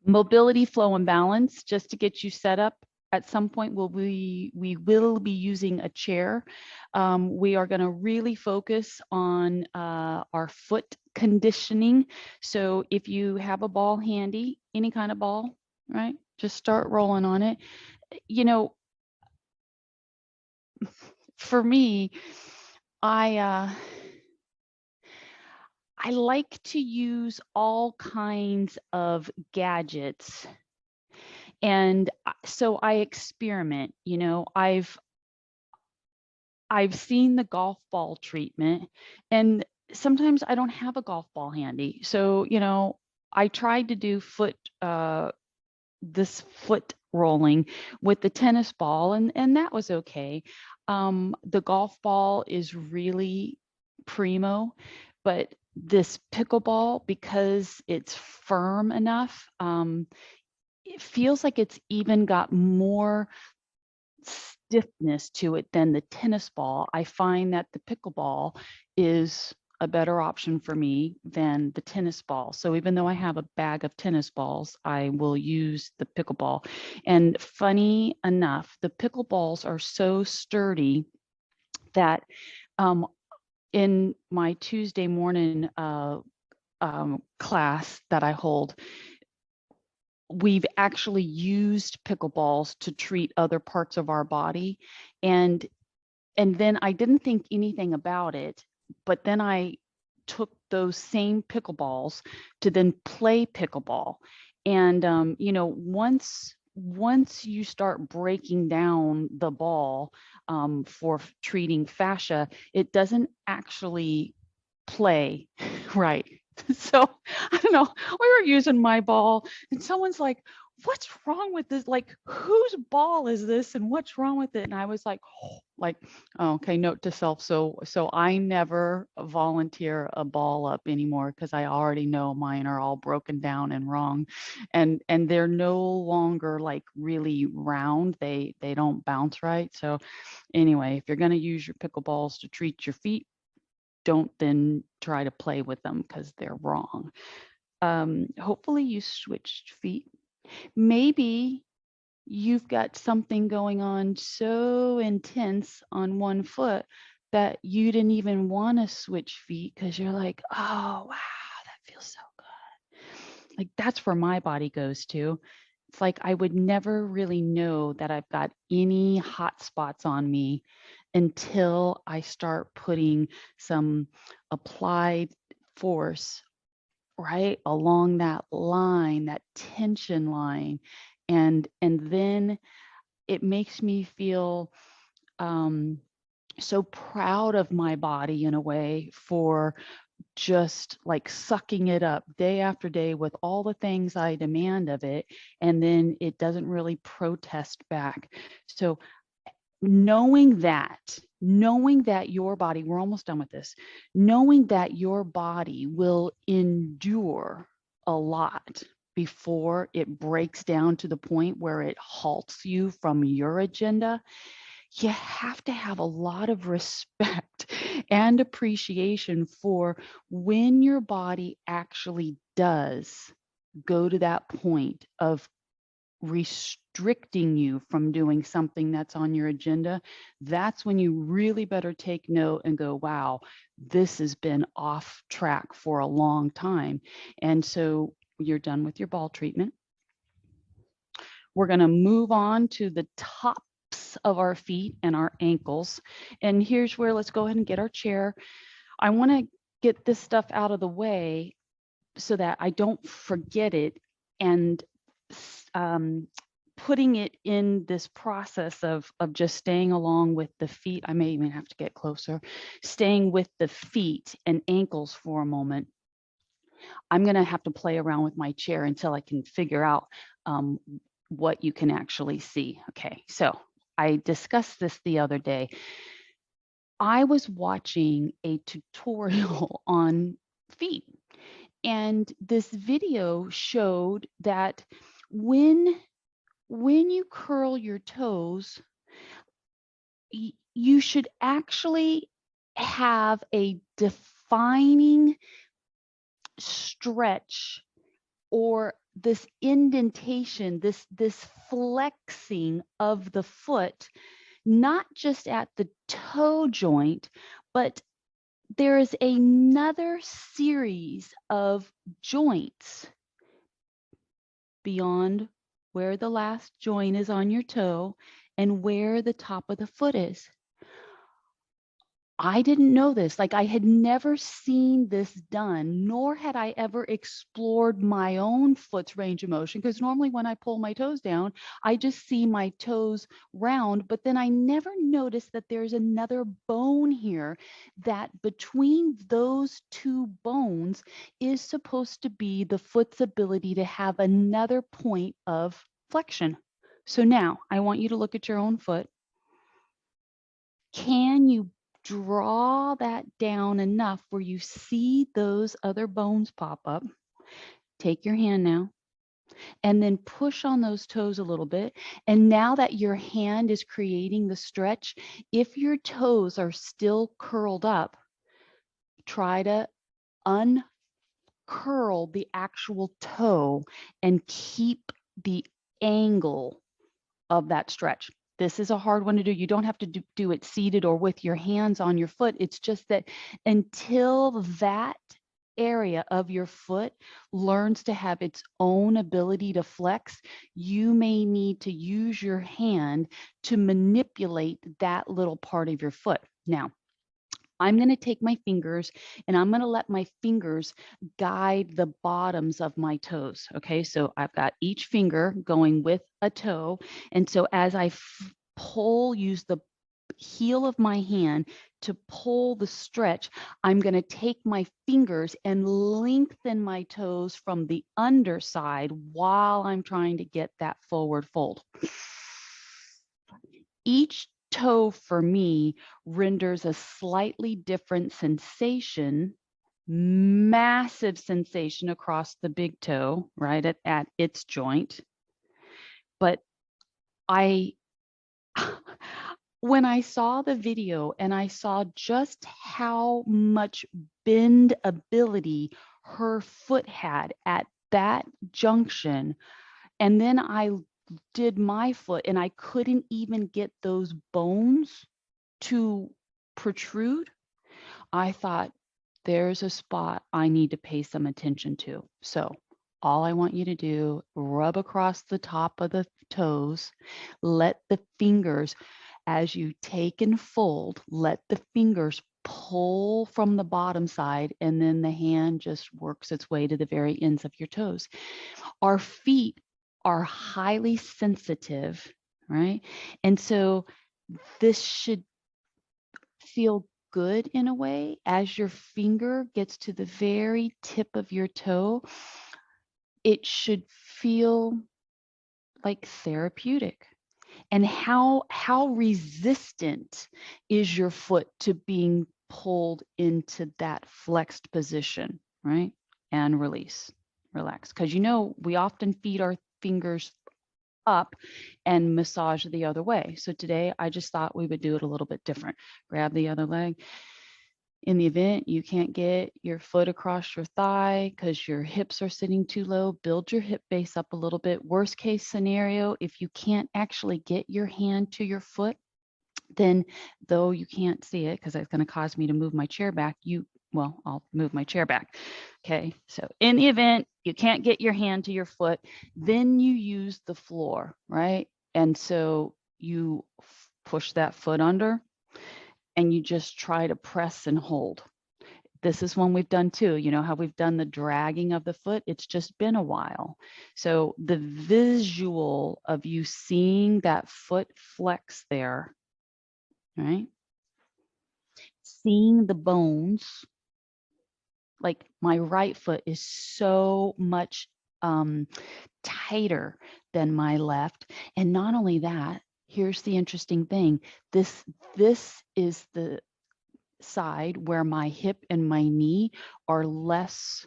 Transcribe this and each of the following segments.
Mobility, flow, and balance, just to get you set up. At some point, we will be using a chair. We are going to really focus on our foot conditioning. So if you have a ball handy, any kind of ball, right, just start rolling on it. You know, for me, I I like to use all kinds of gadgets, and so I experiment. I've seen the golf ball treatment, and sometimes I don't have a golf ball handy. So, I tried to do this foot rolling with the tennis ball, and that was okay. The golf ball is really primo, but this pickleball, because it's firm enough, it feels like it's even got more stiffness to it than the tennis ball. I find that the pickleball is a better option for me than the tennis ball. So even though I have a bag of tennis balls, I will use the pickleball. And funny enough, the pickleballs are so sturdy that in my Tuesday morning class that I hold, we've actually used pickleballs to treat other parts of our body. And then I didn't think anything about it, but then I took those same pickleballs to then play pickleball. And once you start breaking down the ball for treating fascia, it doesn't actually play right. So I don't know. We were using my ball, and someone's like, "What's wrong with this? Like, whose ball is this? And what's wrong with it?" And I was like, oh, okay, note to self. So I never volunteer a ball up anymore, because I already know mine are all broken down and wrong, and they're no longer like really round. They don't bounce right. So anyway, if you're going to use your pickleballs to treat your feet, don't then try to play with them, because they're wrong. Hopefully you switched feet. Maybe you've got something going on so intense on one foot that you didn't even want to switch feet, because you're like, oh, wow, that feels so good. Like, that's where my body goes to. It's like I would never really know that I've got any hot spots on me until I start putting some applied force right along that line, that tension line. And then it makes me feel so proud of my body in a way for just like sucking it up day after day with all the things I demand of it. And then it doesn't really protest back. So knowing that your body, we're almost done with this, knowing that your body will endure a lot before it breaks down to the point where it halts you from your agenda, you have to have a lot of respect and appreciation for when your body actually does go to that point of restricting you from doing something that's on your agenda. That's when you really better take note and go, wow, this has been off track for a long time. And so you're done with your ball treatment. We're going to move on to the tops of our feet and our ankles. And here's where, let's go ahead and get our chair. I want to get this stuff out of the way so that I don't forget it, and putting it in this process of just staying along with the feet. I may even have to get closer, staying with the feet and ankles for a moment. I'm going to have to play around with my chair until I can figure out what you can actually see. Okay, so I discussed this the other day. I was watching a tutorial on feet, and this video showed that when you curl your toes, you should actually have a defining stretch or this indentation, this flexing of the foot, not just at the toe joint, but there is another series of joints beyond where the last joint is on your toe and where the top of the foot is. I didn't know this. Like, I had never seen this done, nor had I ever explored my own foot's range of motion. Because normally when I pull my toes down, I just see my toes round, but then I never noticed that there's another bone here, that between those two bones is supposed to be the foot's ability to have another point of flexion. So now I want you to look at your own foot. Can you draw that down enough where you see those other bones pop up? Take your hand now and then push on those toes a little bit. And now that your hand is creating the stretch, if your toes are still curled up, try to uncurl the actual toe and keep the angle of that stretch. This is a hard one to do. You don't have to do it seated or with your hands on your foot. It's just that until that area of your foot learns to have its own ability to flex, you may need to use your hand to manipulate that little part of your foot. Now, I'm going to take my fingers and I'm going to let my fingers guide the bottoms of my toes. Okay, so I've got each finger going with a toe. And so as I pull, use the heel of my hand to pull the stretch, I'm going to take my fingers and lengthen my toes from the underside while I'm trying to get that forward fold. Each toe for me renders a slightly different sensation, massive sensation across the big toe, right at its joint. But when I saw the video and I saw just how much bend ability her foot had at that junction, and then I did my foot and I couldn't even get those bones to protrude, I thought, there's a spot I need to pay some attention to. So all I want you to do, rub across the top of the toes, let the fingers, as you take and fold, let the fingers pull from the bottom side, and then the hand just works its way to the very ends of your toes. Our feet are highly sensitive, right? And so this should feel good in a way. As your finger gets to the very tip of your toe, it should feel like therapeutic. And how resistant is your foot to being pulled into that flexed position, right? And release, relax. Because we often feed our fingers up and massage the other way. So today I just thought we would do it a little bit different. Grab the other leg. In the event you can't get your foot across your thigh because your hips are sitting too low, build your hip base up a little bit. Worst case scenario, if you can't actually get your hand to your foot, then, though you can't see it because it's going to cause me to move my chair back, I'll move my chair back. Okay, so in the event you can't get your hand to your foot, then you use the floor, right? And so you push that foot under and you just try to press and hold. This is one we've done too. You know how we've done the dragging of the foot? It's just been a while. So the visual of you seeing that foot flex there, right? Seeing the bones, like my right foot is so much tighter than my left. And not only that, here's the interesting thing. This is the side where my hip and my knee are less,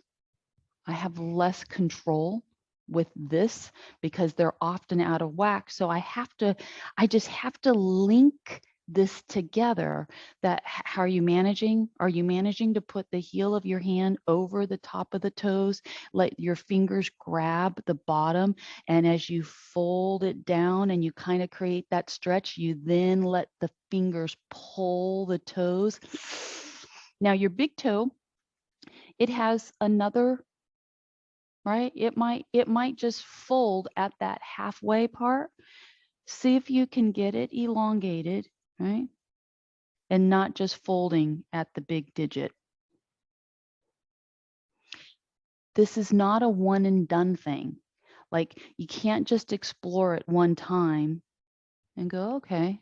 I have less control with this because they're often out of whack. So I just have to link this together, that how are you managing? Are you managing to put the heel of your hand over the top of the toes? Let your fingers grab the bottom, and as you fold it down and you kind of create that stretch, you then let the fingers pull the toes. Now your big toe, it has another, right? It might just fold at that halfway part. See if you can get it elongated, right? And not just folding at the big digit. This is not a one and done thing. Like, you can't just explore it one time and go, okay.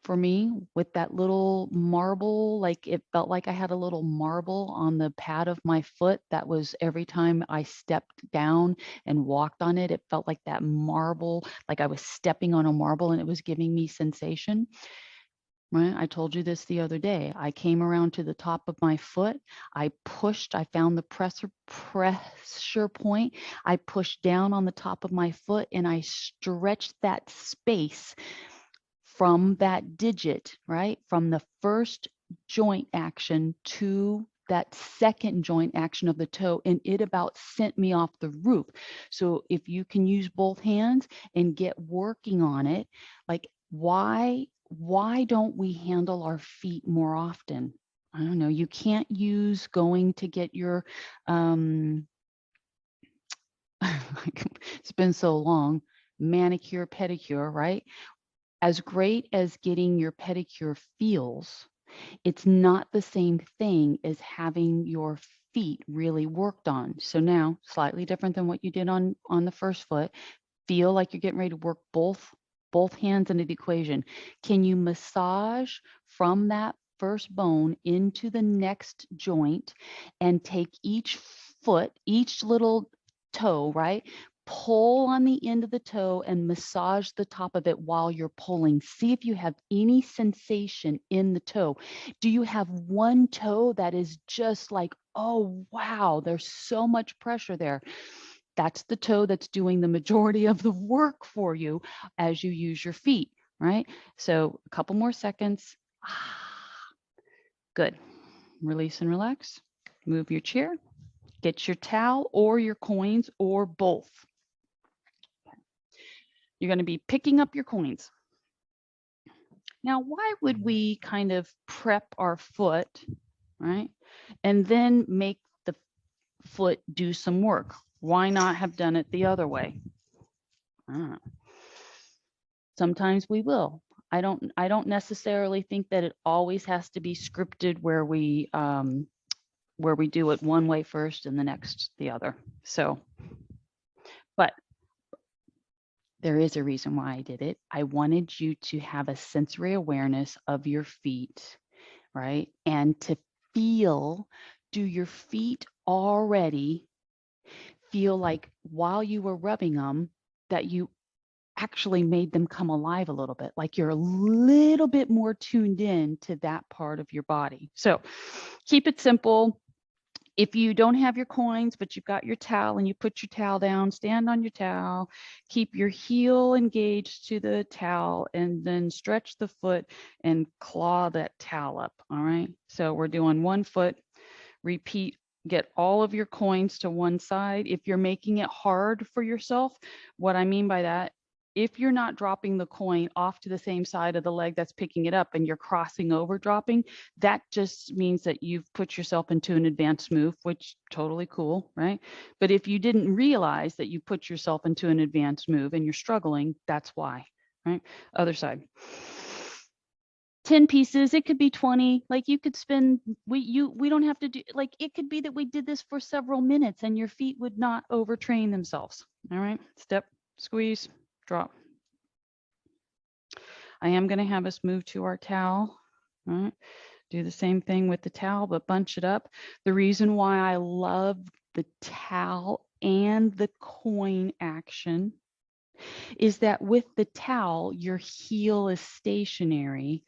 For me, with that little marble, like it felt like I had a little marble on the pad of my foot. That was every time I stepped down and walked on it, it felt like that marble, like I was stepping on a marble and it was giving me sensation. Right? I told you this the other day. I came around to the top of my foot. I pushed, I found the pressure point. I pushed down on the top of my foot and I stretched that space from that digit, right? From the first joint action to that second joint action of the toe, and it about sent me off the roof. So if you can use both hands and get working on it, like why don't we handle our feet more often? I don't know. You can't use going to get your it's been so long, manicure, pedicure, right? As great as getting your pedicure feels, it's not the same thing as having your feet really worked on. So now, slightly different than what you did on the first foot. Feel like you're getting ready to work both hands into the equation. Can you massage from that first bone into the next joint and take each foot, each little toe, right? Pull on the end of the toe and massage the top of it while you're pulling. See if you have any sensation in the toe. Do you have one toe that is just like, oh, wow, there's so much pressure there? That's the toe that's doing the majority of the work for you as you use your feet, right? So a couple more seconds. Good. Release and relax. Move your chair. Get your towel or your coins or both. You're going to be picking up your coins. Now, why would we kind of prep our foot, right? And then make the foot do some work? Why not have done it the other way? Sometimes we will. I don't necessarily think that it always has to be scripted where we do it one way first and the next the other. So, but there is a reason why I did it. I wanted you to have a sensory awareness of your feet, right? And to feel, do your feet already feel like while you were rubbing them that you actually made them come alive a little bit, like you're a little bit more tuned in to that part of your body. So keep it simple. If you don't have your coins, but you've got your towel and you put your towel down, stand on your towel, keep your heel engaged to the towel, and then stretch the foot and claw that towel up. All right. So we're doing one foot. Repeat, get all of your coins to one side. If you're making it hard for yourself, what I mean by that, if you're not dropping the coin off to the same side of the leg that's picking it up and you're crossing over dropping, that just means that you've put yourself into an advanced move, which totally cool, right? But if you didn't realize that you put yourself into an advanced move and you're struggling, that's why, right? Other side. 10 pieces, it could be 20. Like you could spend, we don't have to do, like it could be that we did this for several minutes and your feet would not overtrain themselves. All right, step, squeeze, drop. I am going to have us move to our towel. All right, do the same thing with the towel, but bunch it up. The reason why I love the towel and the coin action is that with the towel, your heel is stationary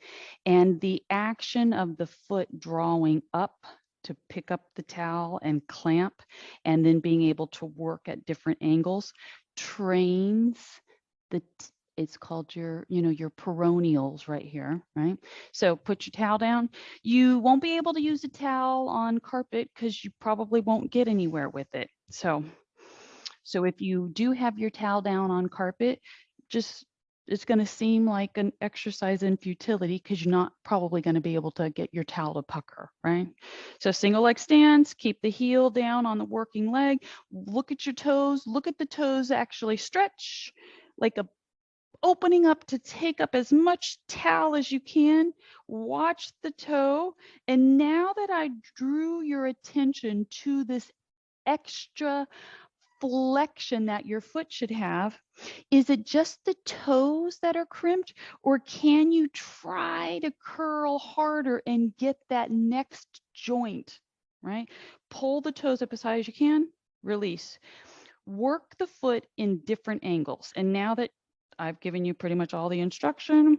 and the action of the foot drawing up to pick up the towel and clamp and then being able to work at different angles trains It's called your, your peroneals right here, right? So put your towel down. You won't be able to use a towel on carpet because you probably won't get anywhere with it. So if you do have your towel down on carpet, just it's going to seem like an exercise in futility because you're not probably going to be able to get your towel to pucker, right? So single leg stance, keep the heel down on the working leg. Look at your toes. Look at the toes actually stretch like a opening up to take up as much towel as you can. Watch the toe. And now that I drew your attention to this extra flexion that your foot should have, is it just the toes that are crimped, or can you try to curl harder and get that next joint, right? Pull the toes up as high as you can, release. Work the foot in different angles. And now that I've given you pretty much all the instruction,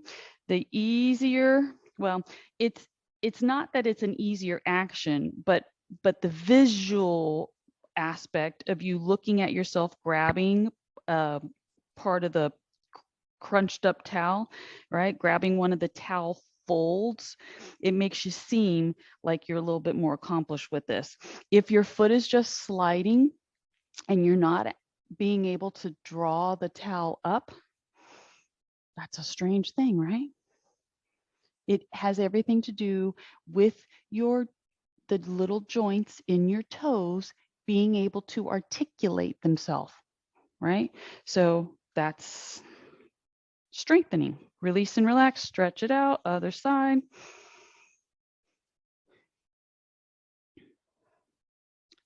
the easier, well, it's not that it's an easier action, but the visual aspect of you looking at yourself grabbing part of the crunched up towel, right? Grabbing one of the towel folds, it makes you seem like you're a little bit more accomplished with this. If your foot is just sliding and you're not being able to draw the towel up, that's a strange thing, right? It has everything to do with the little joints in your toes being able to articulate themselves, right? So that's strengthening. Release and relax, stretch it out, other side.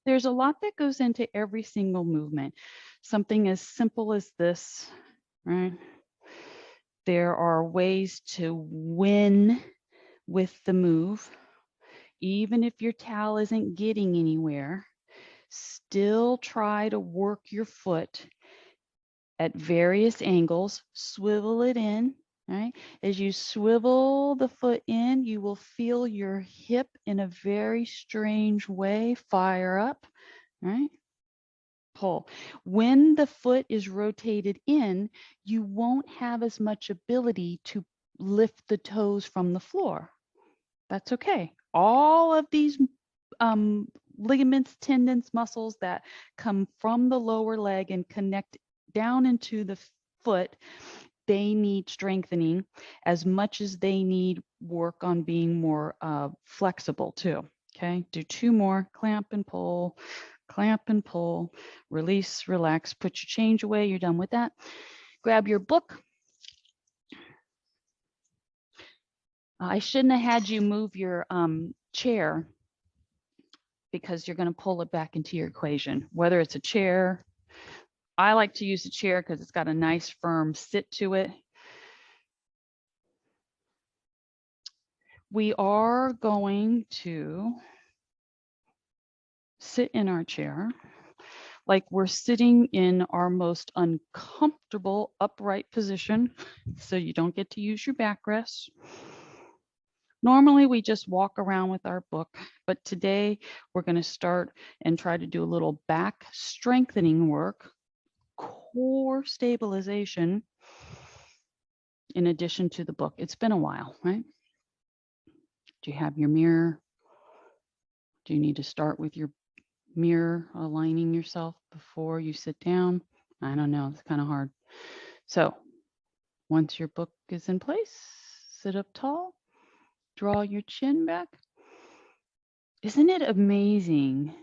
There's a lot that goes into every single movement. Something as simple as this, right? There are ways to win with the move. Even if your towel isn't getting anywhere, still try to work your foot at various angles, swivel it in, right? As you swivel the foot in, you will feel your hip in a very strange way fire up, right? Pull. When the foot is rotated in, you won't have as much ability to lift the toes from the floor. That's okay. All of these ligaments, tendons, muscles that come from the lower leg and connect down into the foot, they need strengthening as much as they need work on being more flexible too. Okay, do two more, clamp and pull, release, relax, put your change away. You're done with that. Grab your book. I shouldn't have had you move your chair because you're going to pull it back into your equation, whether it's a chair. I like to use a chair because it's got a nice firm sit to it. We are going to sit in our chair like we're sitting in our most uncomfortable upright position, so you don't get to use your backrest. Normally, we just walk around with our book, but today we're going to start and try to do a little back strengthening work, core stabilization, in addition to the book. It's been a while, right? Do you have your mirror? Do you need to start with your mirror aligning yourself before you sit down? I don't know. It's kind of hard. So once your book is in place, sit up tall, draw your chin back. Isn't it amazing?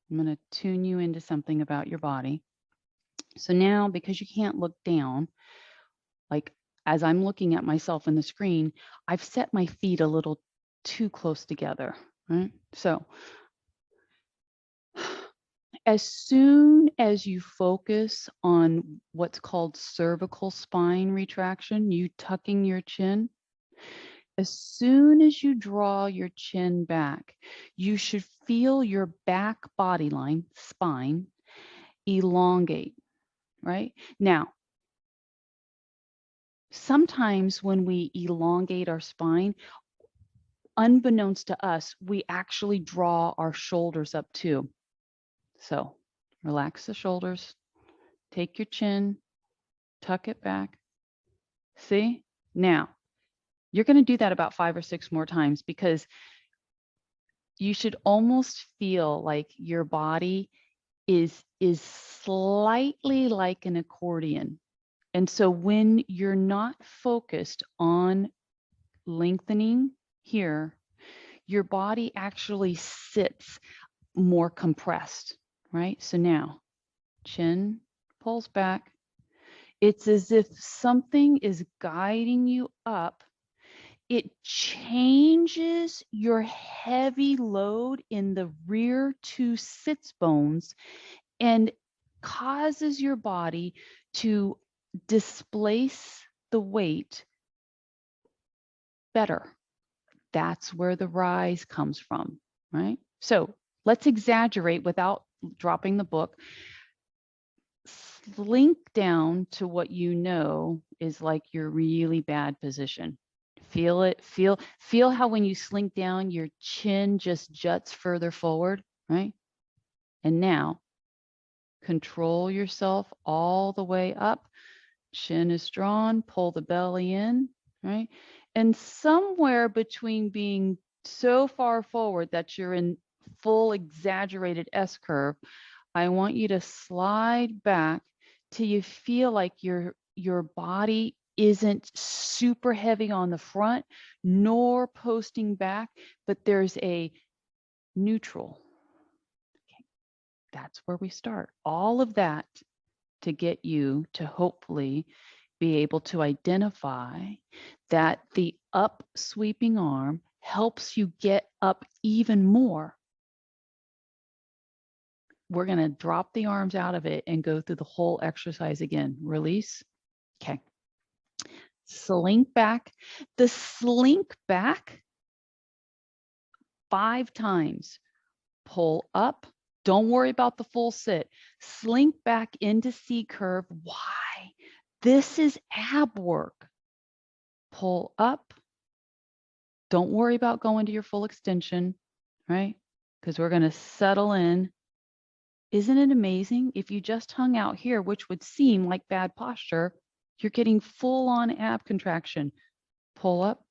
I'm going to tune you into something about your body. So now, because you can't look down, like as I'm looking at myself in the screen, I've set my feet a little too close together, right? So as soon as you focus on what's called cervical spine retraction, you tucking your chin, as soon as you draw your chin back, you should feel your back body line, spine, elongate, right? Now, sometimes when we elongate our spine, unbeknownst to us, we actually draw our shoulders up too. So relax the shoulders, take your chin, tuck it back. See? Now, you're going to do that about 5 or 6 more times because you should almost feel like your body is slightly like an accordion. And so when you're not focused on lengthening here, your body actually sits more compressed, right? So now chin pulls back. It's as if something is guiding you up. It changes your heavy load in the rear 2 sits bones and causes your body to displace the weight better. That's where the rise comes from, right? So let's exaggerate without dropping the book. Slink down to what you know is like your really bad position. Feel it. Feel how when you slink down, your chin just juts further forward, right? And now control yourself all the way up. Chin is drawn, pull the belly in, right? And somewhere between being so far forward that you're in full exaggerated S curve, I want you to slide back till you feel like your body isn't super heavy on the front nor posting back, but there's a neutral. Okay. That's where we start. All of that to get you to hopefully be able to identify that the up sweeping arm helps you get up even more. We're going to drop the arms out of it and go through the whole exercise again. Release. Okay. Slink back. The slink back 5 times. Pull up. Don't worry about the full sit. Slink back into C curve. Why? This is ab work. Pull up. Don't worry about going to your full extension, right? Because we're going to settle in. Isn't it amazing? If you just hung out here, which would seem like bad posture, you're getting full on ab contraction. Pull up.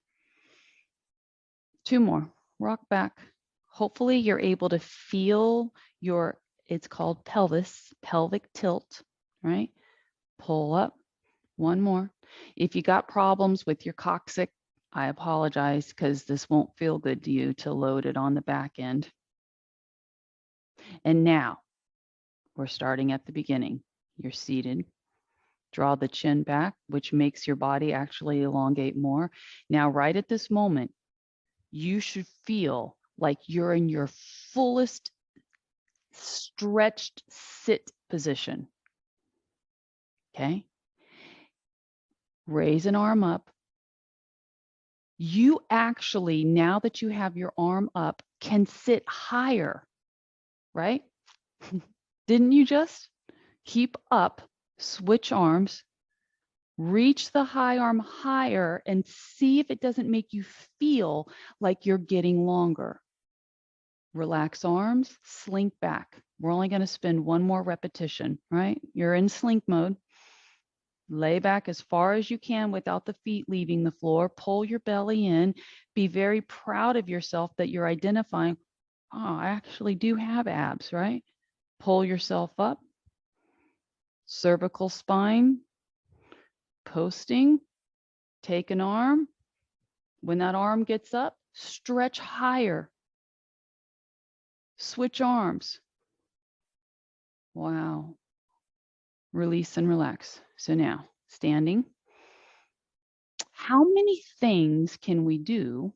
2 more. Rock back. Hopefully you're able to feel your, it's called pelvis, pelvic tilt, right? Pull up. 1 more. If you got problems with your coccyx, I apologize because this won't feel good to you to load it on the back end. And now we're starting at the beginning. You're seated. Draw the chin back, which makes your body actually elongate more. Now, right at this moment, you should feel like you're in your fullest stretched sit position. Okay. Raise an arm up. You actually, now that you have your arm up, can sit higher, right? Didn't you just? Keep up, switch arms, reach the high arm higher and see if it doesn't make you feel like you're getting longer. Relax arms, slink back. We're only going to spend 1 more repetition, right? You're in slink mode. Lay back as far as you can without the feet leaving the floor. Pull your belly in. Be very proud of yourself that you're identifying, oh, I actually do have abs, right? Pull yourself up. Cervical spine. Posting. Take an arm. When that arm gets up, stretch higher. Switch arms. Wow. Release and relax. So now, standing. How many things can we do?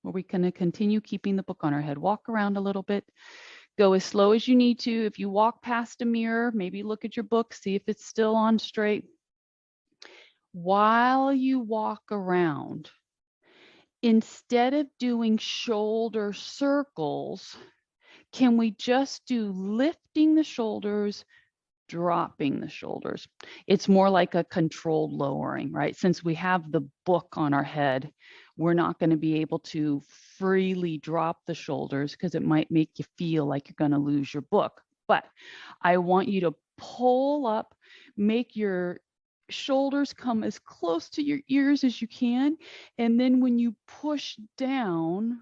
Are we going to continue keeping the book on our head? Walk around a little bit. Go as slow as you need to. If you walk past a mirror, maybe look at your book, see if it's still on straight. While you walk around, instead of doing shoulder circles, can we just do lifting the shoulders, dropping the shoulders? It's more like a controlled lowering, right? Since we have the book on our head, we're not going to be able to freely drop the shoulders because it might make you feel like you're going to lose your book. But I want you to pull up, make your shoulders come as close to your ears as you can. And then when you push down,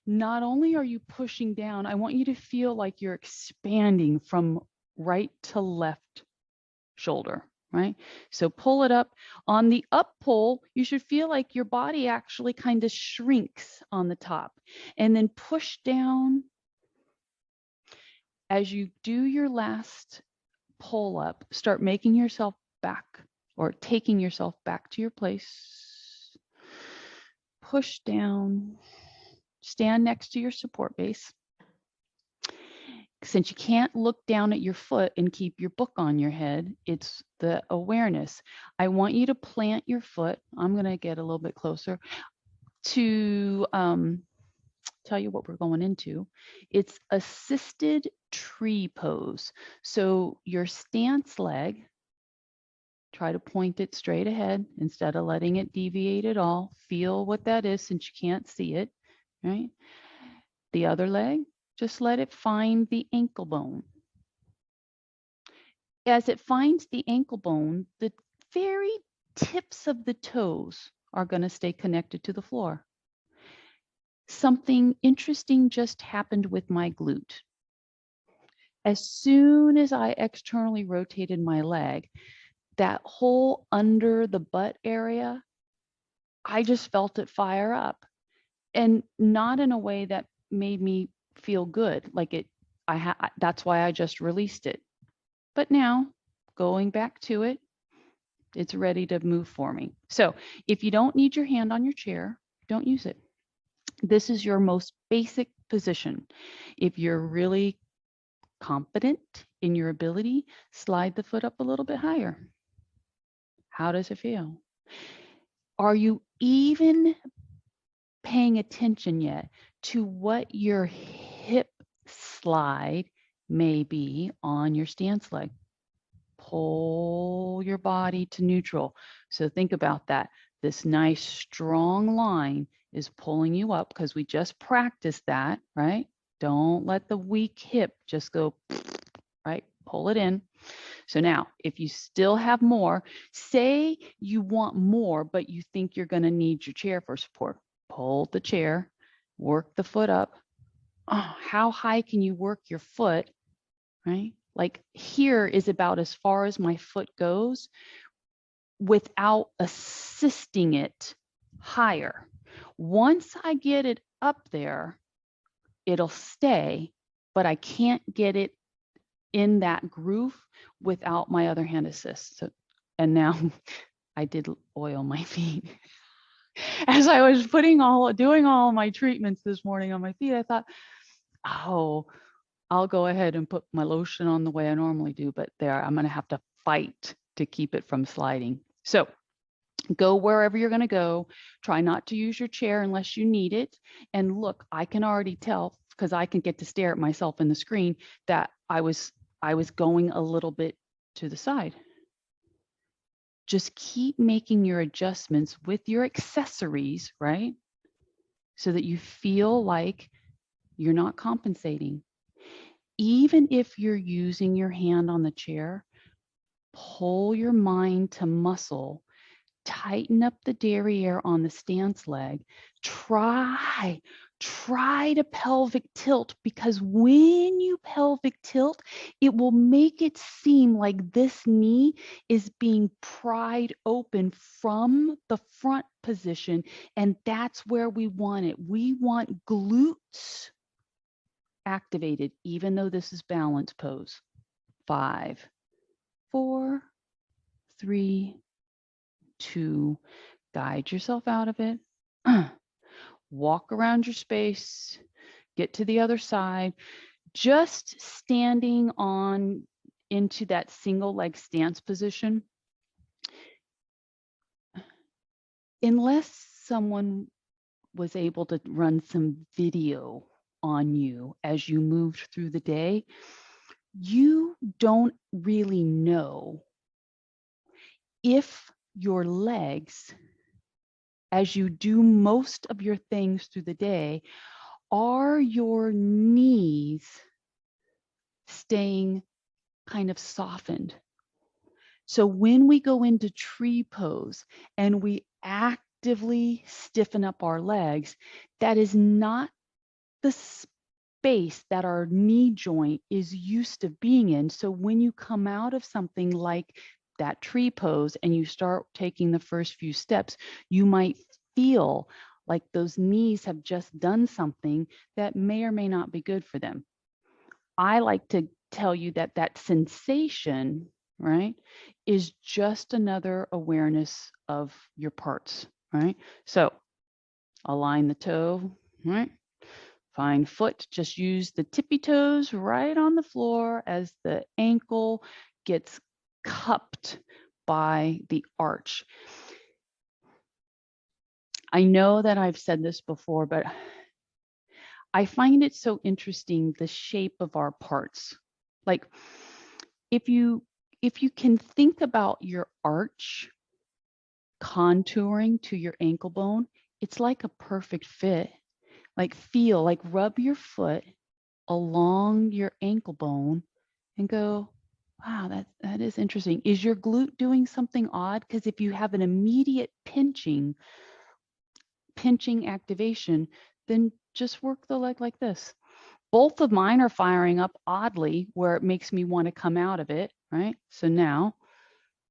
not only are you pushing down, I want you to feel like you're expanding from right to left shoulder, right? So pull it up. On the up pull, you should feel like your body actually kind of shrinks on the top, and then push down. As you do your last pull up, start making yourself back or taking yourself back to your place. Push down, stand next to your support base. Since you can't look down at your foot and keep your book on your head, it's the awareness. I want you to plant your foot. I'm going to get a little bit closer to tell you what we're going into. It's assisted tree pose. So your stance leg, try to point it straight ahead instead of letting it deviate at all. Feel what that is since you can't see it, right? The other leg, just let it find the ankle bone. As it finds the ankle bone, the very tips of the toes are going to stay connected to the floor. Something interesting just happened with my glute. As soon as I externally rotated my leg, that whole under the butt area, I just felt it fire up, and not in a way that made me feel good. Like it, that's why I just released it. But now going back to it, it's ready to move for me. So if you don't need your hand on your chair, don't use it. This is your most basic position. If you're really confident in your ability, slide the foot up a little bit higher. How does it feel? Are you even paying attention yet to what your hip slide may be on your stance leg? Pull your body to neutral. So think about that. This nice strong line is pulling you up because we just practiced that, right? Don't let the weak hip just go, right? Pull it in. So now, if you still have more, say you want more, but you think you're going to need your chair for support, pull the chair, work the foot up. Oh, how high can you work your foot, right? Like here is about as far as my foot goes without assisting it higher. Once I get it up there, it'll stay, but I can't get it in that groove without my other hand assist. So, and now I did oil my feet. As I was doing all my treatments this morning on my feet, I thought, oh, I'll go ahead and put my lotion on the way I normally do, but there I'm going to have to fight to keep it from sliding. So go wherever you're going to go. Try not to use your chair unless you need it. And look, I can already tell because I can get to stare at myself in the screen that I was going a little bit to the side. Just keep making your adjustments with your accessories, right? So that you feel like you're not compensating. Even if you're using your hand on the chair, pull your mind to muscle, tighten up the derriere on the stance leg. Try to pelvic tilt, because when you pelvic tilt, it will make it seem like this knee is being pried open from the front position, and that's where we want it. We want glutes activated, even though this is balance pose. 5, 4, 3, 2, guide yourself out of it. Walk around your space, get to the other side, just standing on into that single leg stance position. Unless someone was able to run some video on you as you moved through the day, you don't really know if your legs, as you do most of your things through the day, are your knees staying kind of softened? So when we go into tree pose and we actively stiffen up our legs, that is not the space that our knee joint is used to being in. So when you come out of something like that tree pose and you start taking the first few steps, you might feel like those knees have just done something that may or may not be good for them. I like to tell you that that sensation, right, is just another awareness of your parts, right? So align the toe, right? Find foot, just use the tippy toes right on the floor as the ankle gets cupped by the arch. I know that I've said this before, but I find it so interesting, the shape of our parts. Like if you can think about your arch contouring to your ankle bone, it's like a perfect fit. Like rub your foot along your ankle bone and go, wow, that is interesting. Is your glute doing something odd? Because if you have an immediate pinching activation, then just work the leg like this. Both of mine are firing up oddly where it makes me want to come out of it, right? So now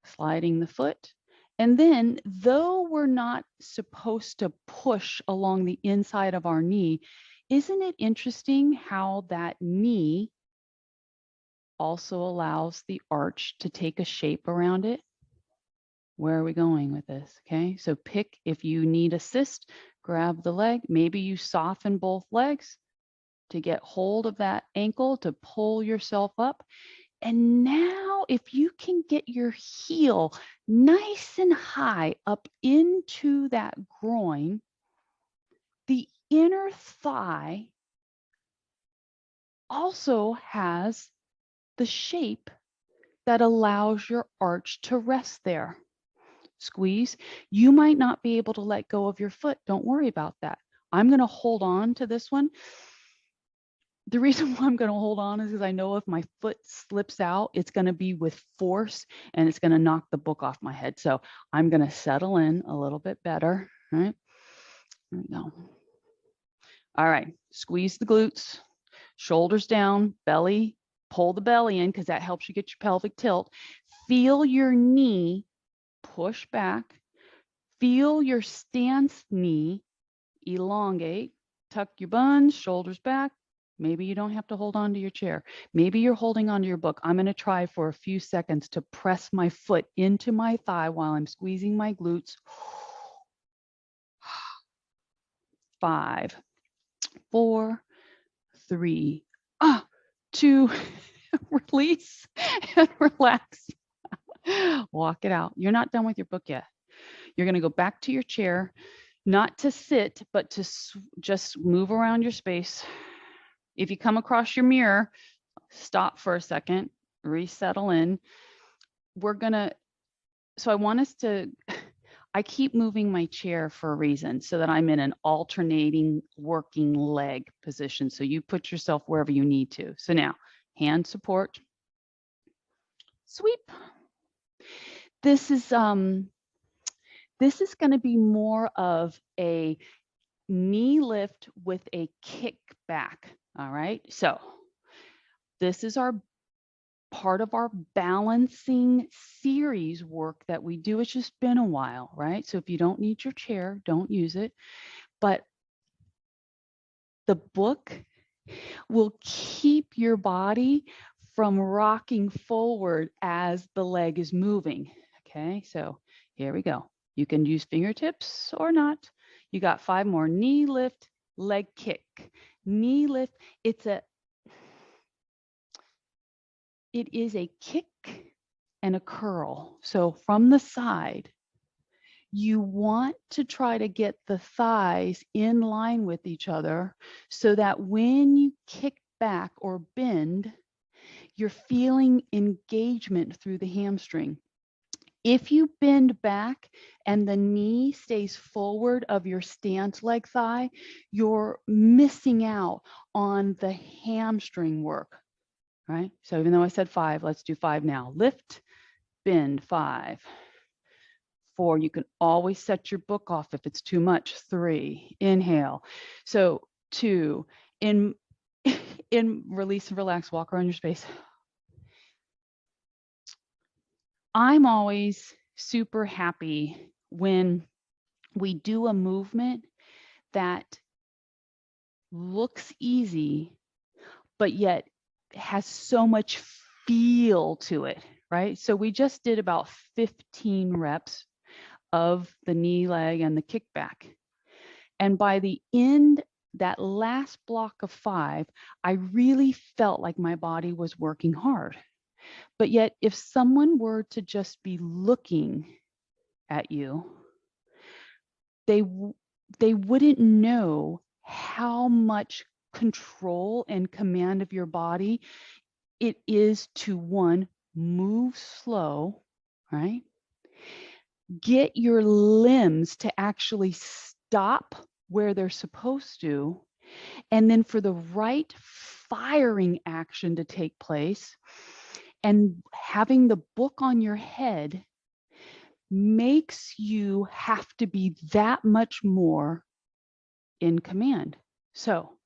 sliding the foot. And then, though we're not supposed to push along the inside of our knee, isn't it interesting how that knee also allows the arch to take a shape around it? Where are we going with this? Okay, so pick, if you need assist, grab the leg. Maybe you soften both legs to get hold of that ankle to pull yourself up. And now if you can get your heel nice and high up into that groin, the inner thigh also has the shape that allows your arch to rest there. Squeeze. You might not be able to let go of your foot. Don't worry about that. I'm going to hold on to this one. The reason why I'm going to hold on is because I know if my foot slips out, it's going to be with force and it's going to knock the book off my head. So I'm going to settle in a little bit better. Right? There we go. All right. Squeeze the glutes, shoulders down, belly, pull the belly in because that helps you get your pelvic tilt. Feel your knee push back. Feel your stance knee elongate. Tuck your buns, shoulders back. Maybe you don't have to hold on to your chair. Maybe you're holding onto your book. I'm going to try for a few seconds to press my foot into my thigh while I'm squeezing my glutes. 5, 4, 3, 2, release and relax. Walk it out. You're not done with your book yet. You're going to go back to your chair, not to sit, but to just move around your space. If you come across your mirror, stop for a second, resettle in. So I want us to, I keep moving my chair for a reason so that I'm in an alternating working leg position. So you put yourself wherever you need to. So now, hand support, sweep. This is going to be more of a knee lift with a kick back. All right. So this is our part of our balancing series work that we do. It's just been a while, right? So if you don't need your chair, don't use it. But the book will keep your body from rocking forward as the leg is moving. Okay, so here we go. You can use fingertips or not. You got 5 more. Knee lift, leg kick. Knee lift. It is a kick and a curl. So from the side, you want to try to get the thighs in line with each other so that when you kick back or bend, you're feeling engagement through the hamstring. If you bend back and the knee stays forward of your stance leg thigh, you're missing out on the hamstring work, right? So even though I said 5, let's do 5 now. Lift, bend, 5, 4. You can always set your book off if it's too much, 3, inhale. So 2, in release and relax, walk around your space. I'm always super happy when we do a movement that looks easy, but yet has so much feel to it, right? So we just did about 15 reps of the knee, leg, and the kickback. And by the end, that last block of 5, I really felt like my body was working hard. But yet, if someone were to just be looking at you, they wouldn't know how much control and command of your body it is to, one, move slow, right? Get your limbs to actually stop where they're supposed to, and then for the right firing action to take place, and having the book on your head makes you have to be that much more in command. So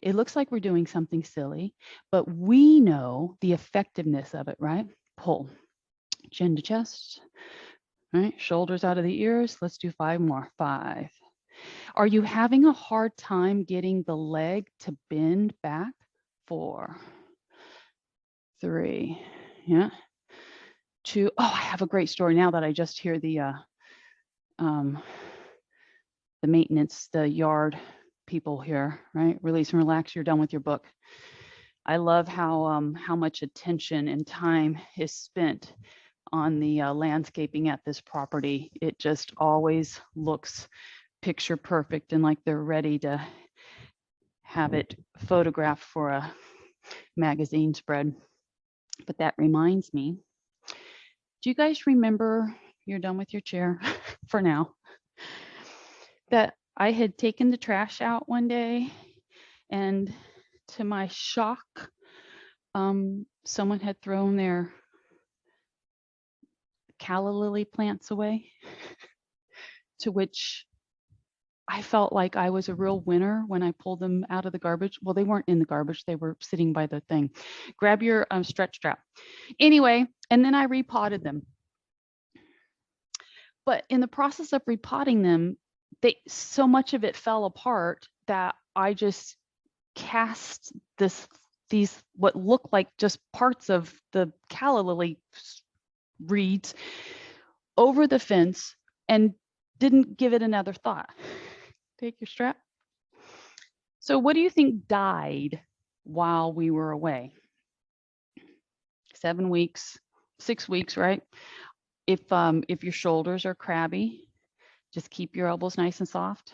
it looks like we're doing something silly, but we know the effectiveness of it, right? Pull, chin to chest, right? Shoulders out of the ears. Let's do 5 more. 5. Are you having a hard time getting the leg to bend back? 4, 3, yeah. 2. Oh, I have a great story now that I just hear the maintenance, the yard people here, right? Release and relax. You're done with your book. I love how much attention and time is spent on the landscaping at this property. It just always looks picture perfect and like they're ready to have it photographed for a magazine spread. But that reminds me, do you guys remember, you're done with your chair for now, that I had taken the trash out one day, and to my shock, someone had thrown their calla lily plants away, to which I felt like I was a real winner when I pulled them out of the garbage. Well, they weren't in the garbage. They were sitting by the thing. Grab your stretch strap. Anyway, and then I repotted them. But in the process of repotting them, so much of it fell apart that I just cast these what looked like just parts of the calla lily reeds over the fence and didn't give it another thought. Take your strap. So what do you think died while we were away? 7 weeks, 6 weeks, right? If your shoulders are crabby, just keep your elbows nice and soft.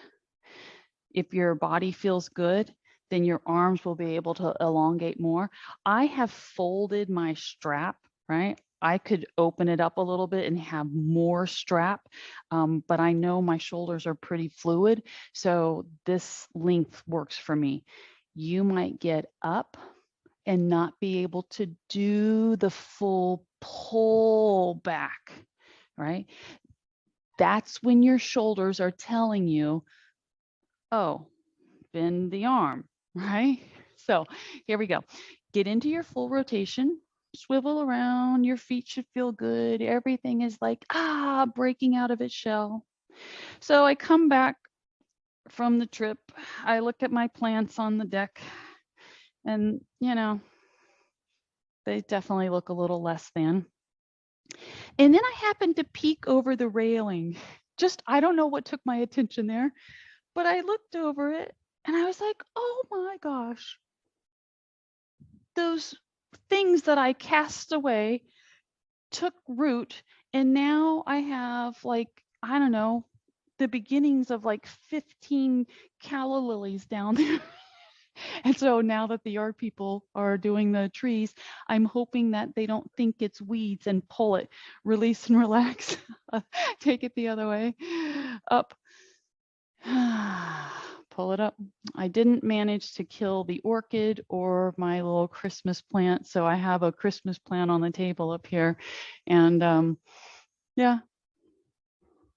If your body feels good, then your arms will be able to elongate more. I have folded my strap, right? I could open it up a little bit and have more strap, but I know my shoulders are pretty fluid, so this length works for me. You might get up and not be able to do the full pull back, right? That's when your shoulders are telling you, oh, bend the arm, right? So here we go. Get into your full rotation, swivel around, your feet should feel good. Everything is like, breaking out of its shell. So I come back from the trip. I look at my plants on the deck and, they definitely look a little less than. And then I happened to peek over the railing. I don't know what took my attention there, but I looked over it and I was like, oh my gosh, those things that I cast away took root. And now I have I don't know, the beginnings of 15 calla lilies down there. And so now that the yard people are doing the trees, I'm hoping that they don't think it's weeds and pull it, release and relax, take it the other way, up, pull it up. I didn't manage to kill the orchid or my little Christmas plant. So I have a Christmas plant on the table up here. And yeah,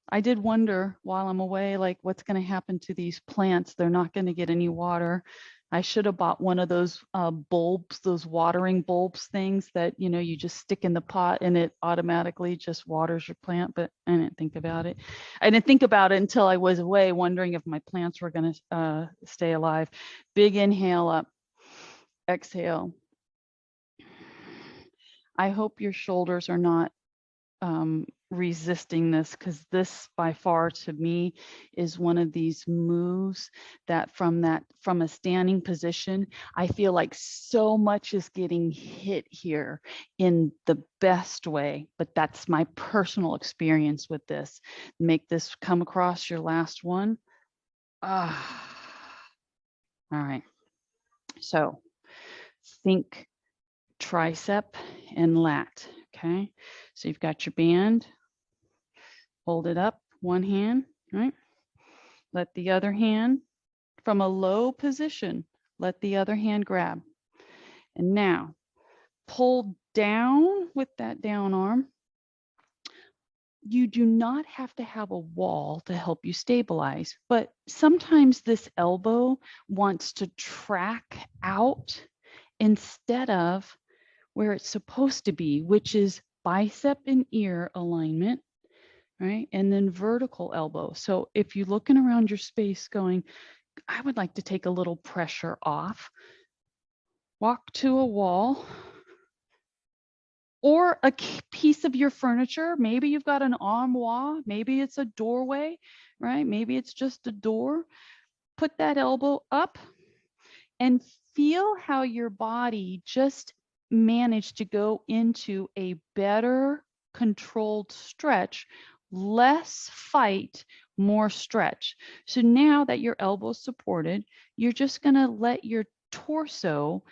I did wonder while I'm away, like what's going to happen to these plants? They're not going to get any water. I should have bought one of those bulbs, those watering bulbs things that, you know, you just stick in the pot and it automatically just waters your plant. But I didn't think about it. I didn't think about it until I was away, wondering if my plants were going to stay alive. Big inhale up, exhale. I hope your shoulders are not resisting this, because this by far to me is one of these moves that from a standing position, I feel like so much is getting hit here in the best way, but that's my personal experience with this. Make this come across your last one. All right, so think tricep and lat. Okay, so you've got your band. Hold it up, one hand, right? Let the other hand, from a low position, let the other hand grab. And now pull down with that down arm. You do not have to have a wall to help you stabilize, but sometimes this elbow wants to track out instead of where it's supposed to be, which is bicep and ear alignment. Right? And then vertical elbow. So if you're looking around your space going, I would like to take a little pressure off, walk to a wall or a piece of your furniture. Maybe you've got an armoire, maybe it's a doorway, right? Maybe it's just a door. Put that elbow up and feel how your body just managed to go into a better controlled stretch. Less fight, more stretch. So now that your elbow's supported, you're just going to let your torso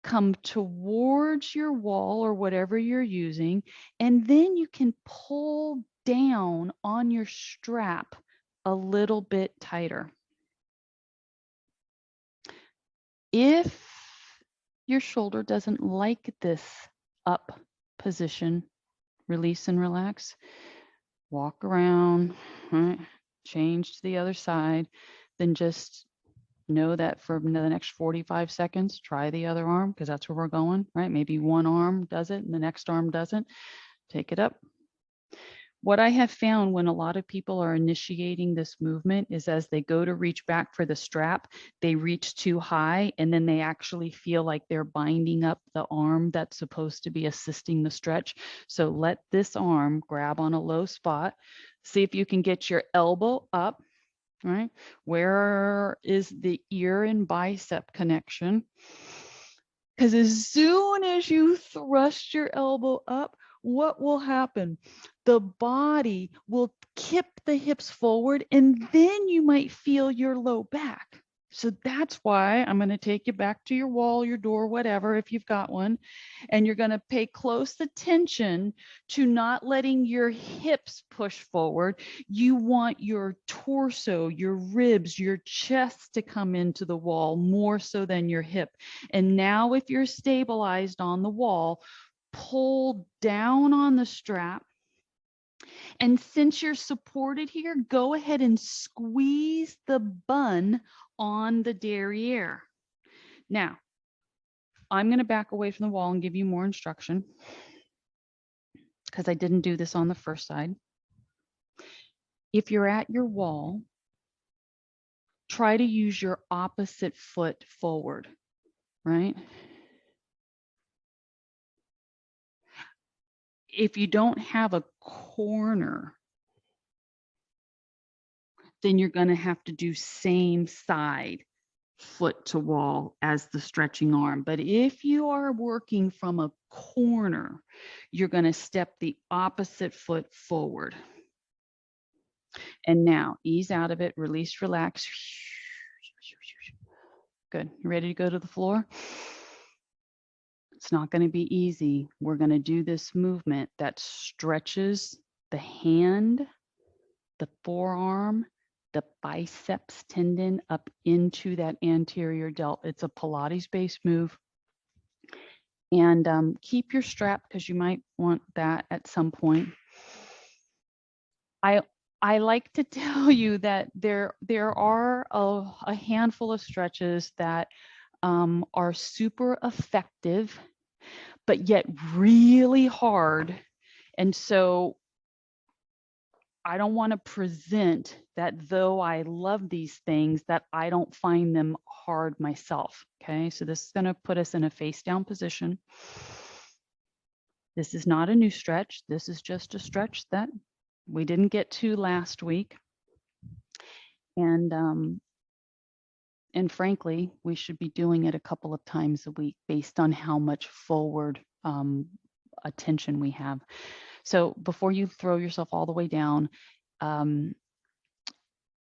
come towards your wall or whatever you're using, and then you can pull down on your strap a little bit tighter. If your shoulder doesn't like this up position, release and relax. Walk around, right? Change to the other side, then just know that for the next 45 seconds, try the other arm, because that's where we're going, right? Maybe one arm does it and the next arm doesn't. Take it up. What I have found when a lot of people are initiating this movement is as they go to reach back for the strap, they reach too high and then they actually feel like they're binding up the arm that's supposed to be assisting the stretch. So let this arm grab on a low spot. See if you can get your elbow up, right? Where is the ear and bicep connection? Because as soon as you thrust your elbow up, what will happen? The body will kip the hips forward, and then you might feel your low back. So that's why I'm going to take you back to your wall, your door, whatever, if you've got one, and you're going to pay close attention to not letting your hips push forward. You want your torso, your ribs, your chest to come into the wall more so than your hip. And now if you're stabilized on the wall, pull down on the strap. And since you're supported here, go ahead and squeeze the bun on the derriere. Now, I'm going to back away from the wall and give you more instruction because I didn't do this on the first side. If you're at your wall, try to use your opposite foot forward, right? If you don't have a corner, then you're going to have to do same side foot to wall as the stretching arm. But if you are working from a corner, you're going to step the opposite foot forward. And now ease out of it, release, relax. Good. You ready to go to the floor? It's not going to be easy. We're going to do this movement that stretches the hand, the forearm, the biceps tendon up into that anterior delt. It's a Pilates-based move. And keep your strap because you might want that at some point. I like to tell you that there are a handful of stretches that are super effective, but yet really hard. And so I don't want to present that though I love these things, that I don't find them hard myself. Okay, so this is going to put us in a face down position. This is not a new stretch. This is just a stretch that we didn't get to last week. And frankly, we should be doing it a couple of times a week based on how much forward attention we have. So before you throw yourself all the way down,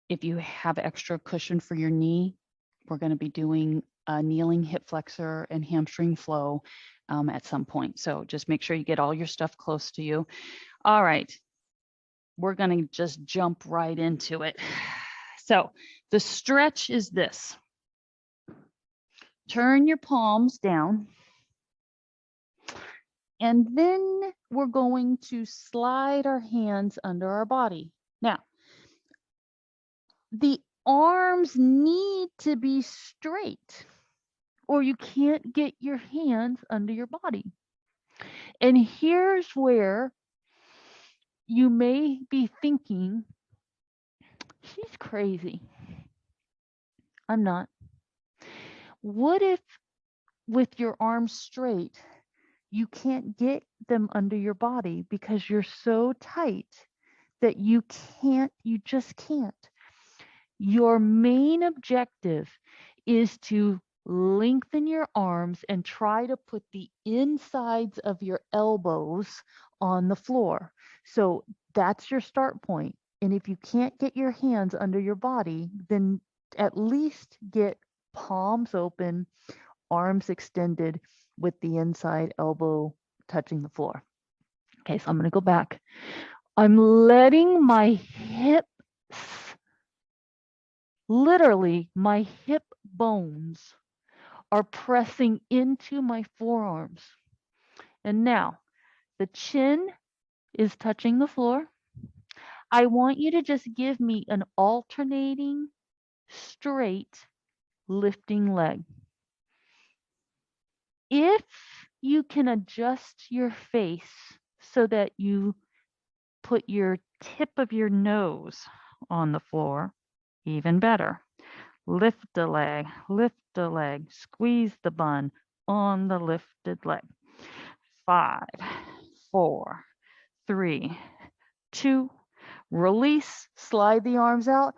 if you have extra cushion for your knee, we're going to be doing a kneeling hip flexor and hamstring flow at some point. So just make sure you get all your stuff close to you. All right, we're going to just jump right into it. So the stretch is this. Turn your palms down. And then we're going to slide our hands under our body. Now, the arms need to be straight, or you can't get your hands under your body. And here's where you may be thinking, she's crazy. I'm not. What if with your arms straight, you can't get them under your body because you're so tight that you just can't. Your main objective is to lengthen your arms and try to put the insides of your elbows on the floor. So that's your start point. And if you can't get your hands under your body, then at least get palms open, arms extended with the inside elbow touching the floor. Okay, so I'm going to go back. I'm letting my hips, literally my hip bones are pressing into my forearms. And now the chin is touching the floor. I want you to just give me an alternating straight lifting leg. If you can adjust your face so that you put your tip of your nose on the floor, even better. Lift the leg, squeeze the bun on the lifted leg. 5, 4, 3, 2, release, slide the arms out.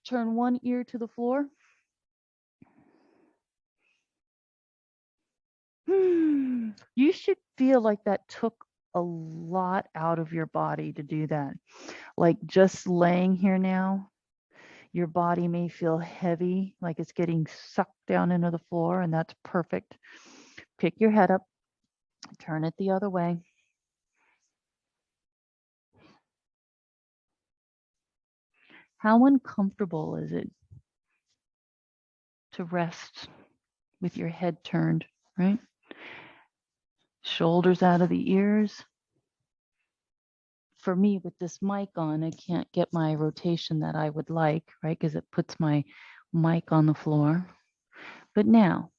Turn one ear to the floor. You should feel like that took a lot out of your body to do that. Like just laying here now, your body may feel heavy, like it's getting sucked down into the floor, and that's perfect. Pick your head up, turn it the other way. How uncomfortable is it to rest with your head turned, right? Shoulders out of the ears. For me, with this mic on, I can't get my rotation that I would like, right? Because it puts my mic on the floor. But now,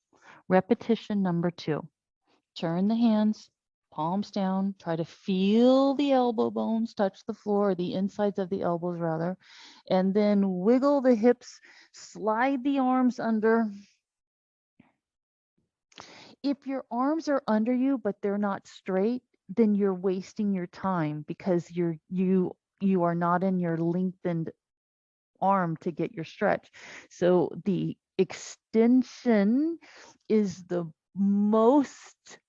repetition number 2. Turn the hands, palms down. Try to feel the elbow bones touch the floor, the insides of the elbows rather. And then wiggle the hips, slide the arms under. If your arms are under you, but they're not straight, then you're wasting your time because you are not in your lengthened arm to get your stretch. So the extension is the most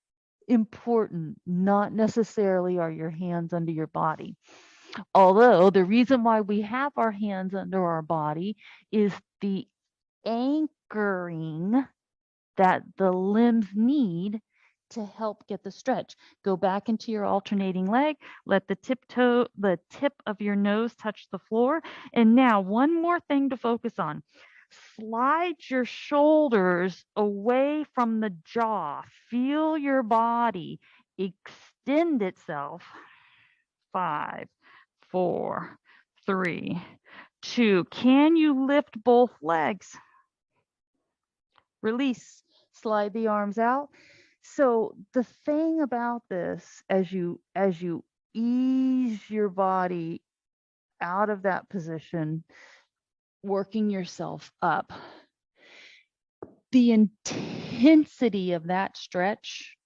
important, not necessarily are your hands under your body. Although the reason why we have our hands under our body is the anchoring that the limbs need to help get the stretch. Go back into your alternating leg, let the tip of your nose touch the floor. And now one more thing to focus on. Slide your shoulders away from the jaw. Feel your body extend itself. 5, 4, 3, 2. Can you lift both legs? Release, slide the arms out. So the thing about this, as you ease your body out of that position, working yourself up, the intensity of that stretch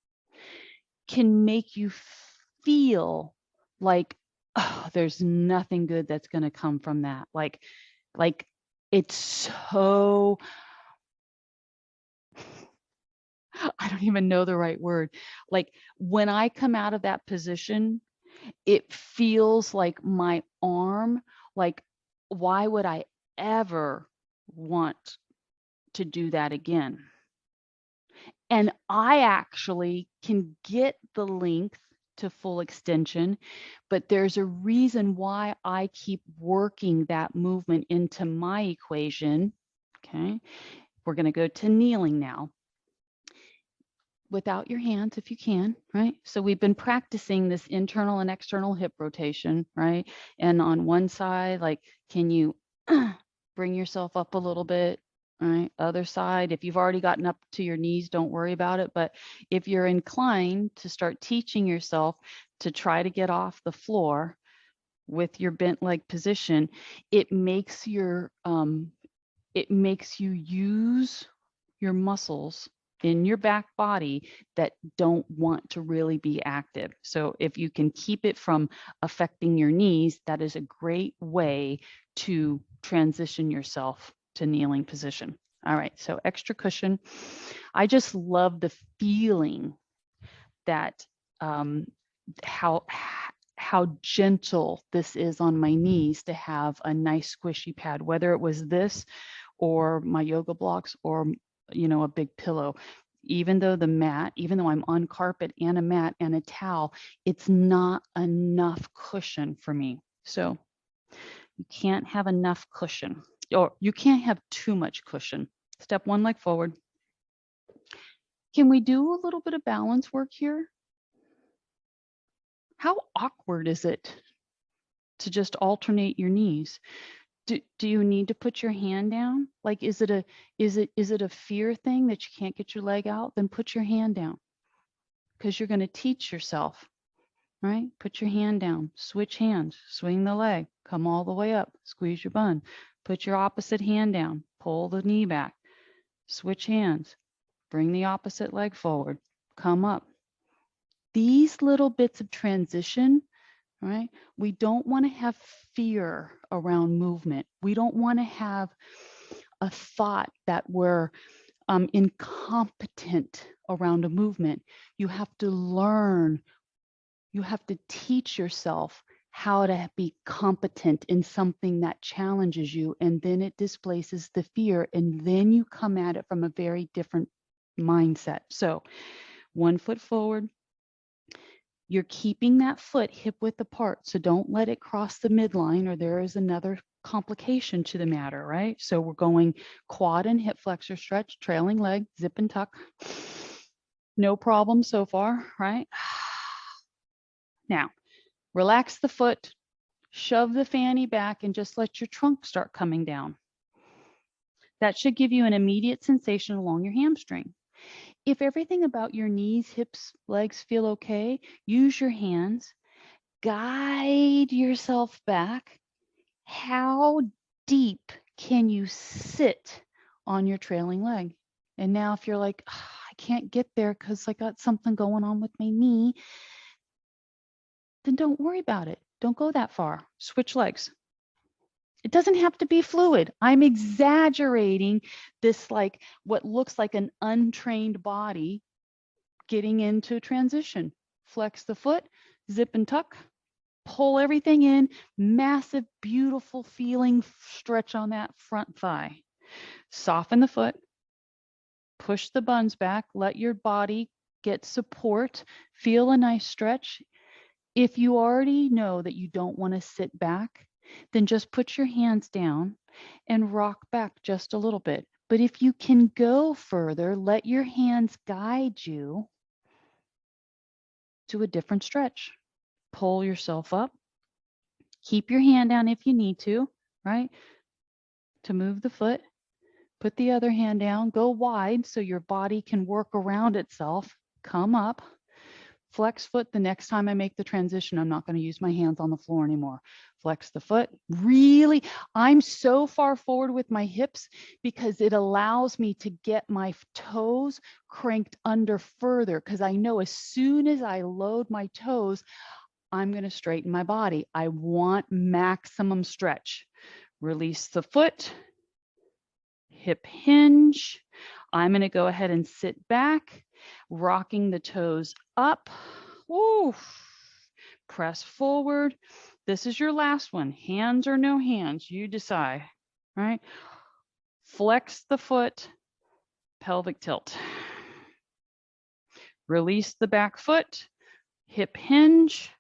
can make you feel like, oh, there's nothing good that's going to come from that. Like it's so, I don't even know the right word. Like when I come out of that position, it feels like my arm, like, why would I ever want to do that again? And I actually can get the length to full extension, but there's a reason why I keep working that movement into my equation. Okay, we're going to go to kneeling now. Without your hands, if you can, right? So we've been practicing this internal and external hip rotation, right? And on one side, like, can you bring yourself up a little bit, right? Other side, if you've already gotten up to your knees, don't worry about it. But if you're inclined to start teaching yourself to try to get off the floor with your bent leg position, it makes you use your muscles in your back body that don't want to really be active. So if you can keep it from affecting your knees, that is a great way to transition yourself to kneeling position. All right, so extra cushion. I just love the feeling that how gentle this is on my knees to have a nice squishy pad, whether it was this or my yoga blocks or, a big pillow. Even though I'm on carpet and a mat and a towel, it's not enough cushion for me. So you can't have enough cushion, or you can't have too much cushion. Step one, leg forward. Can we do a little bit of balance work here? How awkward is it to just alternate your knees? Do you need to put your hand down? Like, is it a fear thing that you can't get your leg out? Then put your hand down, because you're going to teach yourself, right? Put your hand down, switch hands, swing the leg, come all the way up, squeeze your bun, put your opposite hand down, pull the knee back, switch hands, bring the opposite leg forward, come up. These little bits of transition, right? We don't want to have fear around movement. We don't want to have a thought that we're incompetent around a movement. You have to learn, you have to teach yourself how to be competent in something that challenges you, and then it displaces the fear, and then you come at it from a very different mindset. So 1 foot forward. You're keeping that foot hip width apart, so don't let it cross the midline, or there is another complication to the matter, right? So we're going quad and hip flexor stretch, trailing leg, zip and tuck. No problem so far, right? Now, relax the foot, shove the fanny back, and just let your trunk start coming down. That should give you an immediate sensation along your hamstring. If everything about your knees, hips, legs feel okay, use your hands, guide yourself back. How deep can you sit on your trailing leg? And now if you're like, oh, I can't get there because I got something going on with my knee, then don't worry about it. Don't go that far. Switch legs. It doesn't have to be fluid. I'm exaggerating this, like what looks like an untrained body getting into transition. Flex the foot, zip and tuck, pull everything in, massive, beautiful feeling stretch on that front thigh. Soften the foot, push the buns back, let your body get support, feel a nice stretch. If you already know that you don't want to sit back, then just put your hands down and rock back just a little bit. But if you can go further, let your hands guide you to a different stretch. Pull yourself up. Keep your hand down if you need to, right? To move the foot. Put the other hand down. Go wide so your body can work around itself. Come up. Flex foot. The next time I make the transition, I'm not going to use my hands on the floor anymore. Flex the foot. Really, I'm so far forward with my hips because it allows me to get my toes cranked under further, because I know as soon as I load my toes, I'm going to straighten my body. I want maximum stretch. Release the foot. Hip hinge. I'm going to go ahead and sit back, rocking the toes up. Woo. Press forward. This is your last one. Hands or no hands, you decide, right? Flex the foot, pelvic tilt. Release the back foot, hip hinge.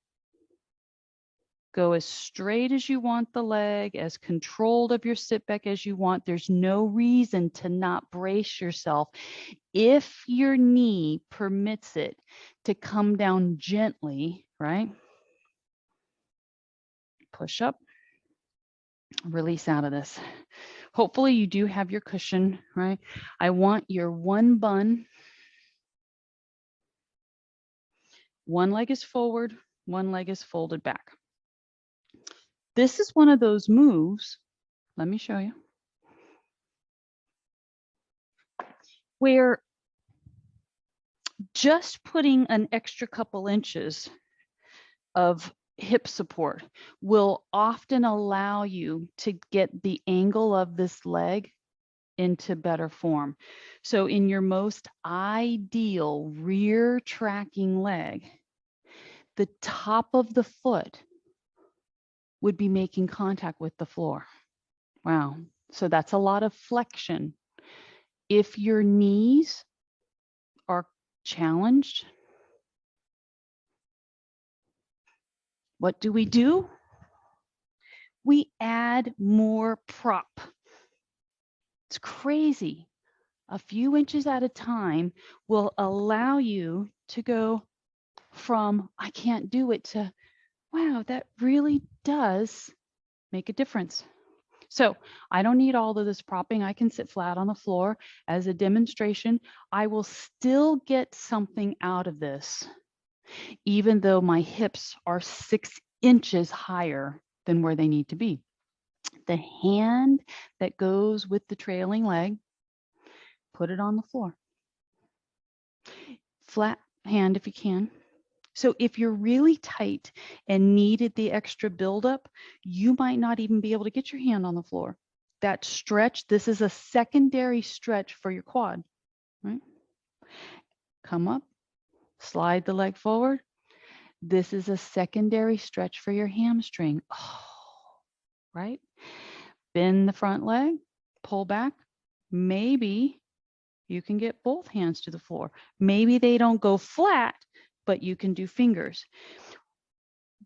Go as straight as you want the leg, as controlled of your sit back as you want. There's no reason to not brace yourself. If your knee permits it to come down gently, right? Push up, release out of this. Hopefully you do have your cushion, right? I want your one bun. One leg is forward, one leg is folded back. This is one of those moves, let me show you, where just putting an extra couple inches of hip support will often allow you to get the angle of this leg into better form. So in your most ideal rear tracking leg, the top of the foot would be making contact with the floor. Wow. So that's a lot of flexion. If your knees are challenged, what do? We add more prop. It's crazy. A few inches at a time will allow you to go from I can't do it to wow, that really does make a difference. So I don't need all of this propping. I can sit flat on the floor as a demonstration. I will still get something out of this, even though my hips are 6 inches higher than where they need to be. The hand that goes with the trailing leg, put it on the floor. Flat hand if you can. So if you're really tight and needed the extra buildup, you might not even be able to get your hand on the floor. That stretch, this is a secondary stretch for your quad, right? Come up, slide the leg forward. This is a secondary stretch for your hamstring. Oh, right? Bend the front leg, pull back. Maybe you can get both hands to the floor. Maybe they don't go flat, but you can do fingers.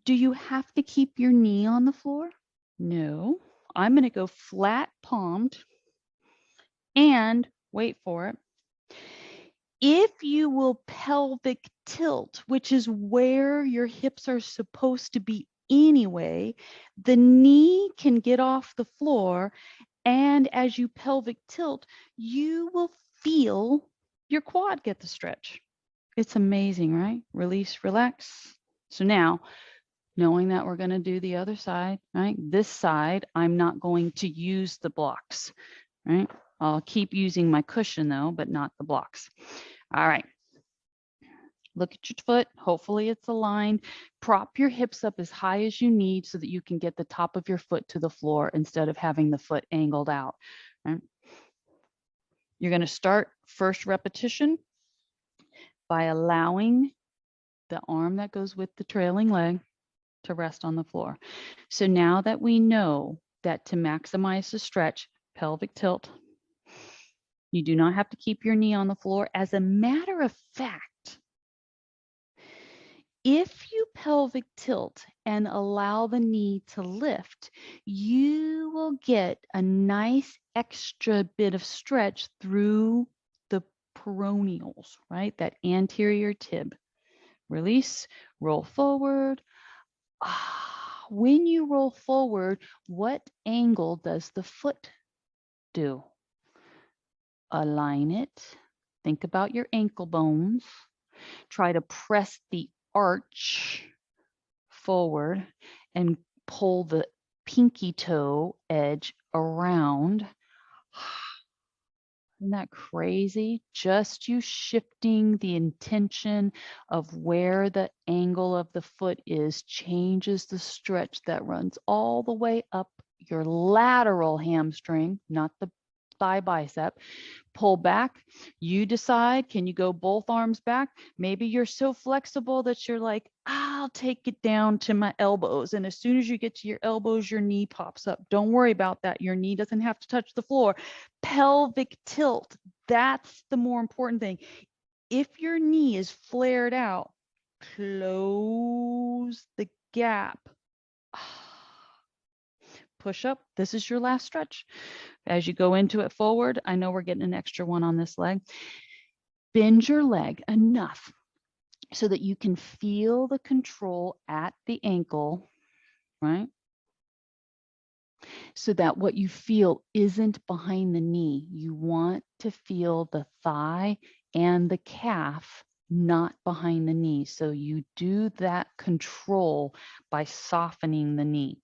Do you have to keep your knee on the floor? No. I'm going to go flat palmed and wait for it. If you will pelvic tilt, which is where your hips are supposed to be anyway, the knee can get off the floor, and as you pelvic tilt, you will feel your quad get the stretch. It's amazing, right? Release, relax. So now, knowing that we're going to do the other side, right? This side, I'm not going to use the blocks, right? I'll keep using my cushion though, but not the blocks. All right. Look at your foot. Hopefully it's aligned. Prop your hips up as high as you need so that you can get the top of your foot to the floor instead of having the foot angled out. Right? You're going to start first repetition by allowing the arm that goes with the trailing leg to rest on the floor. So now that we know that to maximize the stretch, pelvic tilt, you do not have to keep your knee on the floor. As a matter of fact, If you pelvic tilt and allow the knee to lift, you will get a nice extra bit of stretch through the peroneals, right? That anterior tib. Release, roll forward. When you roll forward, what angle does the foot do? Align it. Think about your ankle bones. Try to press the arch forward and pull the pinky toe edge around. Isn't that crazy? Just you shifting the intention of where the angle of the foot is changes the stretch that runs all the way up your lateral hamstring, not the thigh bicep. Pull back. You decide, can you go both arms back? Maybe you're so flexible that you're like, I'll take it down to my elbows. And as soon as you get to your elbows, your knee pops up. Don't worry about that. Your knee doesn't have to touch the floor. Pelvic tilt. That's the more important thing. If your knee is flared out, close the gap. Push up. This is your last stretch. As you go into it forward, I know we're getting an extra one on this leg. Bend your leg enough so that you can feel the control at the ankle, right? So that what you feel isn't behind the knee. You want to feel the thigh and the calf, not behind the knee. So you do that control by softening the knee.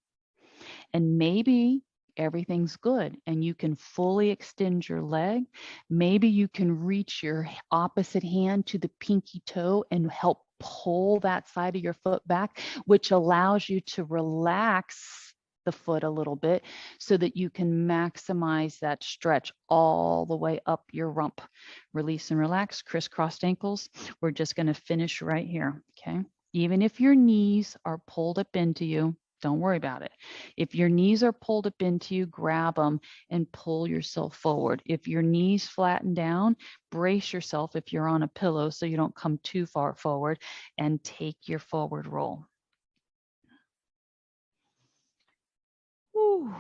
And maybe everything's good and you can fully extend your leg. Maybe you can reach your opposite hand to the pinky toe and help pull that side of your foot back, which allows you to relax the foot a little bit so that you can maximize that stretch all the way up your rump. Release and relax, crisscrossed ankles. We're just going to finish right here, okay? Even if your knees are pulled up into you, don't worry about it. If your knees are pulled up into you, grab them and pull yourself forward. If your knees flatten down, brace yourself if you're on a pillow so you don't come too far forward and take your forward roll. Whew.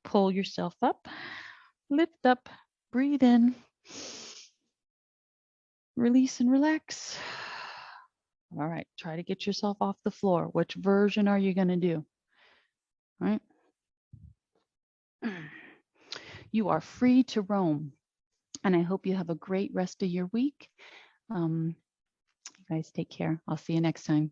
Pull yourself up, lift up, breathe in, release and relax. All right, try to get yourself off the floor. Which version are you going to do? All right. You are free to roam. And I hope you have a great rest of your week. You guys take care. I'll see you next time.